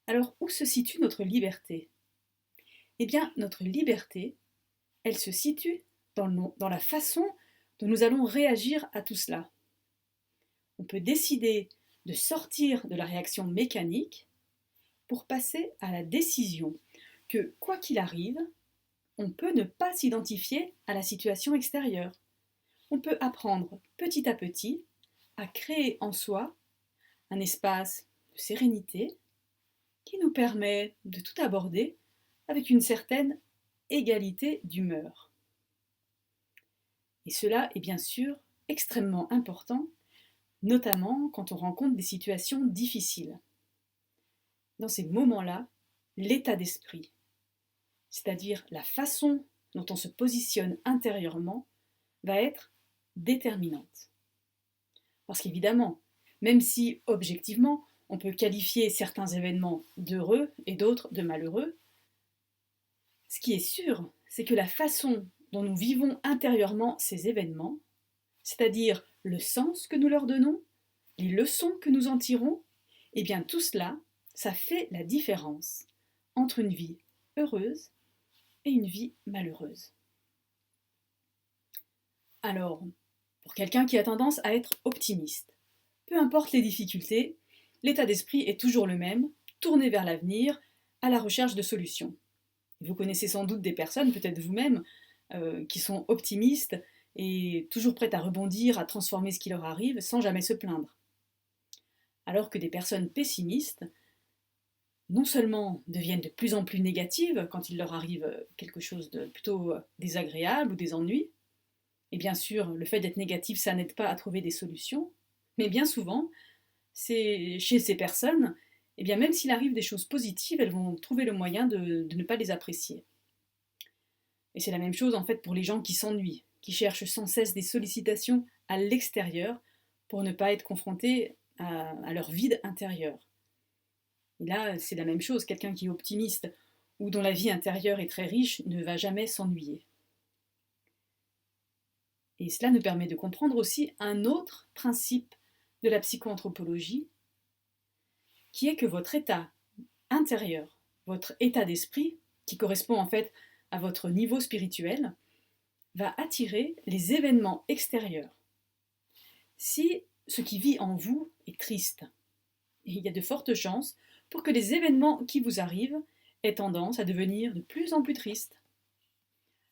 Alors, où se situe notre liberté? Eh bien, notre liberté, elle se situe dans la façon dont nous allons réagir à tout cela. On peut décider de sortir de la réaction mécanique pour passer à la décision que, quoi qu'il arrive, on peut ne pas s'identifier à la situation extérieure. On peut apprendre petit à petit à créer en soi un espace de sérénité qui nous permet de tout aborder avec une certaine égalité d'humeur. Et cela est bien sûr extrêmement important, notamment quand on rencontre des situations difficiles. Dans ces moments-là, l'état d'esprit, c'est-à-dire la façon dont on se positionne intérieurement, va être déterminante. Parce qu'évidemment, même si objectivement, on peut qualifier certains événements d'heureux et d'autres de malheureux, ce qui est sûr, c'est que la façon dont nous vivons intérieurement ces événements, c'est-à-dire le sens que nous leur donnons, les leçons que nous en tirons, eh bien tout cela, ça fait la différence entre une vie heureuse et une vie malheureuse. Alors, pour quelqu'un qui a tendance à être optimiste, peu importe les difficultés, l'état d'esprit est toujours le même, tourné vers l'avenir, à la recherche de solutions. Vous connaissez sans doute des personnes, peut-être vous-même, qui sont optimistes et toujours prêtes à rebondir, à transformer ce qui leur arrive sans jamais se plaindre. Alors que des personnes pessimistes, non seulement deviennent de plus en plus négatives quand il leur arrive quelque chose de plutôt désagréable ou des ennuis, et bien sûr, le fait d'être négatif, ça n'aide pas à trouver des solutions, mais bien souvent, c'est chez ces personnes, eh bien même s'il arrive des choses positives, elles vont trouver le moyen de ne pas les apprécier. Et c'est la même chose en fait pour les gens qui s'ennuient, qui cherchent sans cesse des sollicitations à l'extérieur pour ne pas être confrontés à leur vide intérieur. Et là, c'est la même chose, quelqu'un qui est optimiste ou dont la vie intérieure est très riche ne va jamais s'ennuyer. Et cela nous permet de comprendre aussi un autre principe de la psychoanthropologie, qui est que votre état intérieur, votre état d'esprit, qui correspond en fait à votre niveau spirituel, va attirer les événements extérieurs. Si ce qui vit en vous est triste, il y a de fortes chances pour que les événements qui vous arrivent aient tendance à devenir de plus en plus tristes.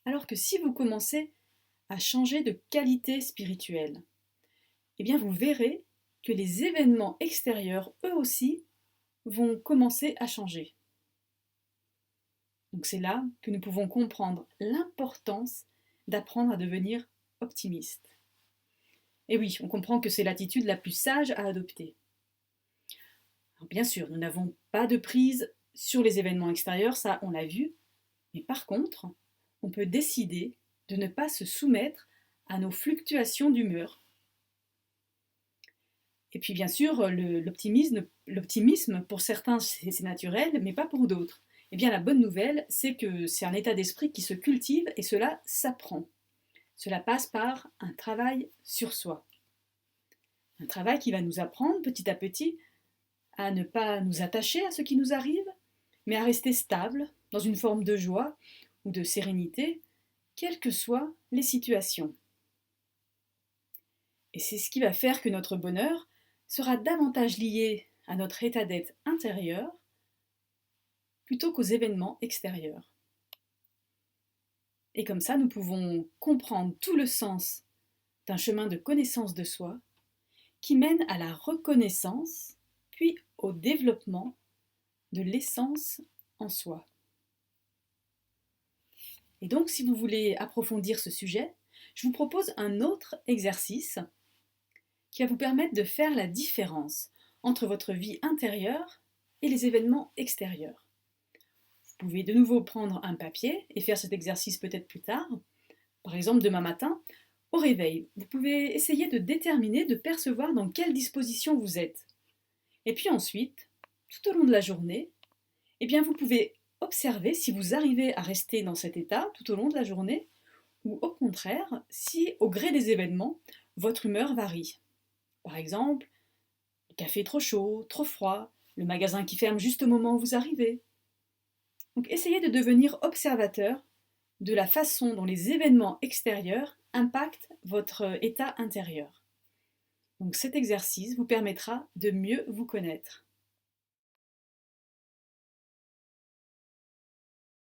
Alors que si vous commencez à changer de qualité spirituelle, eh bien vous verrez que les événements extérieurs, eux aussi, vont commencer à changer. Donc c'est là que nous pouvons comprendre l'importance d'apprendre à devenir optimiste. Et oui, on comprend que c'est l'attitude la plus sage à adopter. Alors bien sûr, nous n'avons pas de prise sur les événements extérieurs, ça on l'a vu, mais par contre, on peut décider de ne pas se soumettre à nos fluctuations d'humeur. Et puis bien sûr, l'optimisme, pour certains c'est naturel, mais pas pour d'autres. Eh bien la bonne nouvelle, c'est que c'est un état d'esprit qui se cultive et cela s'apprend. Cela passe par un travail sur soi. Un travail qui va nous apprendre petit à petit à ne pas nous attacher à ce qui nous arrive, mais à rester stable, dans une forme de joie ou de sérénité, quelles que soient les situations. Et c'est ce qui va faire que notre bonheur sera davantage lié à notre état d'être intérieur plutôt qu'aux événements extérieurs. Et comme ça, nous pouvons comprendre tout le sens d'un chemin de connaissance de soi qui mène à la reconnaissance, puis au développement de l'essence en soi. Et donc, si vous voulez approfondir ce sujet, je vous propose un autre exercice qui va vous permettre de faire la différence entre votre vie intérieure et les événements extérieurs. Vous pouvez de nouveau prendre un papier et faire cet exercice peut-être plus tard. Par exemple, demain matin, au réveil, vous pouvez essayer de déterminer, de percevoir dans quelle disposition vous êtes. Et puis ensuite, tout au long de la journée, eh bien vous pouvez observer si vous arrivez à rester dans cet état tout au long de la journée, ou au contraire, si au gré des événements, votre humeur varie. Par exemple, le café est trop chaud, trop froid, le magasin qui ferme juste au moment où vous arrivez. Donc essayez de devenir observateur de la façon dont les événements extérieurs impactent votre état intérieur. Donc cet exercice vous permettra de mieux vous connaître.